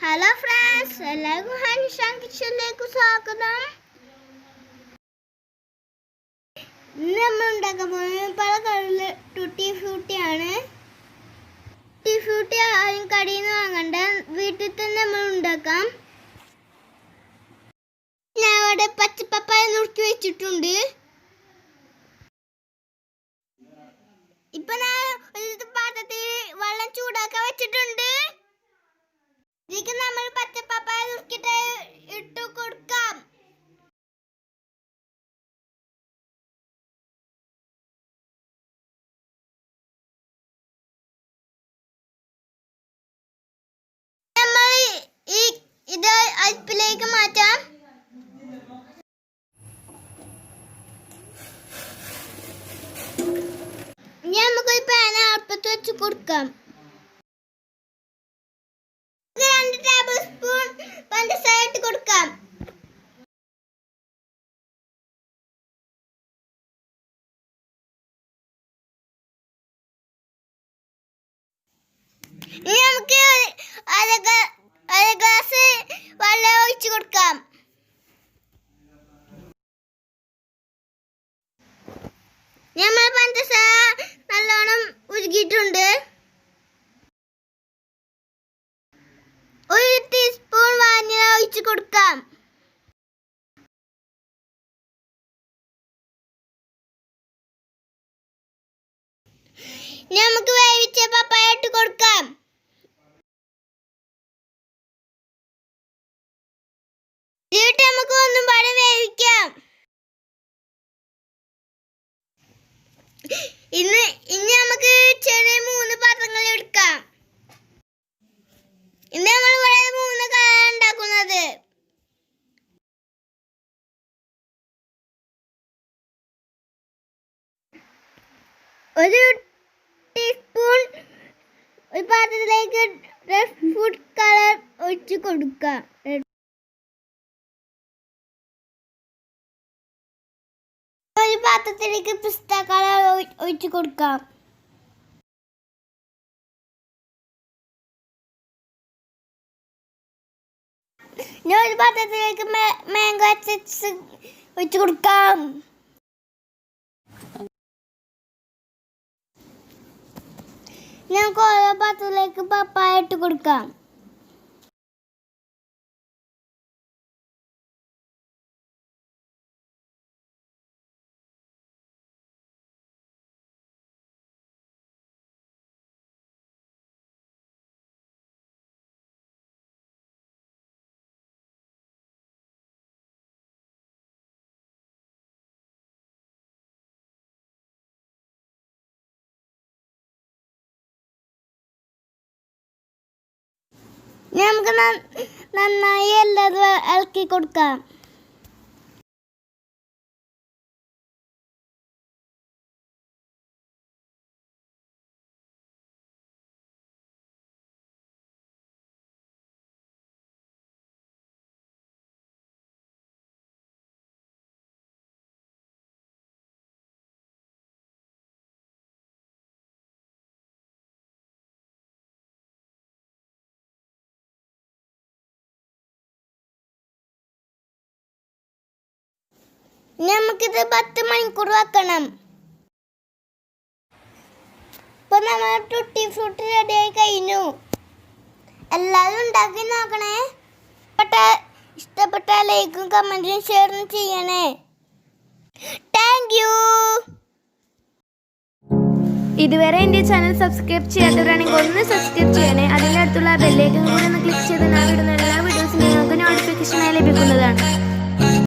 Hello friends, എല്ലാവർക്കും ഹനിൻഷാൻ കിച്ചണിലേക്ക് സ്വാഗതം. ഇന്ന് നമ്മൾ ഉണ്ടാക്കാൻ പോകുന്നത് പല കളറിൽ ടൂട്ടി ഫ്രൂട്ടിയാണ്. ടൂട്ടി ഫ്രൂട്ടി ആരും കടയിൽ നിന്ന് വാങ്ങണ്ട, വീട്ടിൽ തന്നെ നമ്മൾ ഉണ്ടാക്കാം. ഞാൻ ഇവിടെ പച്ചപ്പപ്പായ നുറുക്കി വെച്ചിട്ടുണ്ട്. ഇപ്പൊ ഞാൻ ഒരു പാത്രത്തിൽ വെള്ളം ചൂടാക്കാൻ വെച്ചിട്ടുണ്ട്. ഇതിലേക്ക് നമ്മൾ പച്ചപ്പപ്പായ നുറുക്കിട്ട് ഇട്ട് കൊടുക്കാം. നമ്മൾ ഇത് അടുപ്പിലേക്ക് മാറ്റാം. നമുക്കൊരു പാൻ അടുപ്പത്ത് വെച്ച് കൊടുക്കാം. 2 ടേബിൾ സ്പൂൺ പഞ്ചസാര ഇട്ട് കൊടുക്കാം. ഇനി നമുക്ക് അര ഗ്ലാസ് വെള്ളം ഒഴിച്ച് കൊടുക്കാം. നമ്മൾ പഞ്ചസാര നല്ലോണം ഉരുകിയിട്ടുണ്ട്. 1 ടീസ്പൂൺ വാനില ഒഴിച്ച് കൊടുക്കാം. നമുക്ക് വേവിച്ച പപ്പായ ഇട്ട് കൊടുക്കാം. എന്നിട്ട് നമുക്ക് ഒന്നും പാടെ വേവിക്കാം. ഇനി നമുക്ക് ചെറിയ 3 പാത്രങ്ങൾ എടുക്കാം. ഇന്ന് നമ്മൾ ഇവിടെ 3 കളർ ഉണ്ടാക്കുന്നത്. ഒരു ടീസ്പൂൺ ഒരു പാത്രത്തിലേക്ക് റെഡ് ഫുഡ് കളർ ഒഴിച്ച് കൊടുക്കാം. ഒരു പാത്രത്തിലേക്ക് പിസ്ത കളർ ഒഴിച്ച് കൊടുക്കാം. ഒരു പാത്രത്തിലേക്ക് മാംഗോ എസൻസ് ഒഴിച്ച് കൊടുക്കാം. നമുക്ക് ഓരോ പാത്രത്തിലേക്ക് പപ്പായ ഇട്ട് കൊടുക്കാം. നമുക്ക് നന്നായി എല്ലാതും ഇളക്കി കൊടുക്കാം. നമുക്കിത് 10 മണിക്കൂർ വെക്കണം. ഇപ്പൊ നമ്മൾ ടൂട്ടി ഫ്രൂട്ടി റെഡിയായി കഴിഞ്ഞു. എല്ലാവരും ഉണ്ടാക്കി നോക്കണേ. ഇഷ്ടപ്പെട്ട ലൈക്കും കമന്റും ഷെയറും ചെയ്യണേ. Thank you. ഇതുവരെ എൻ്റെ ചാനൽ സബ്സ്ക്രൈബ് ചെയ്യാത്തവരാണെങ്കിൽ ഒന്ന് സബ്സ്ക്രൈബ് ചെയ്യണേ. അതിൻ്റെ അടുത്തുള്ള ബെല്ലൈക്കൺ കൂടി ഒന്ന് ക്ലിക്ക് ചെയ്ത് ഞാൻ ഇടുന്ന എല്ലാ വീഡിയോസും നിങ്ങൾക്ക് നോട്ടിഫിക്കേഷനായി ലഭിക്കുന്നതാണ്.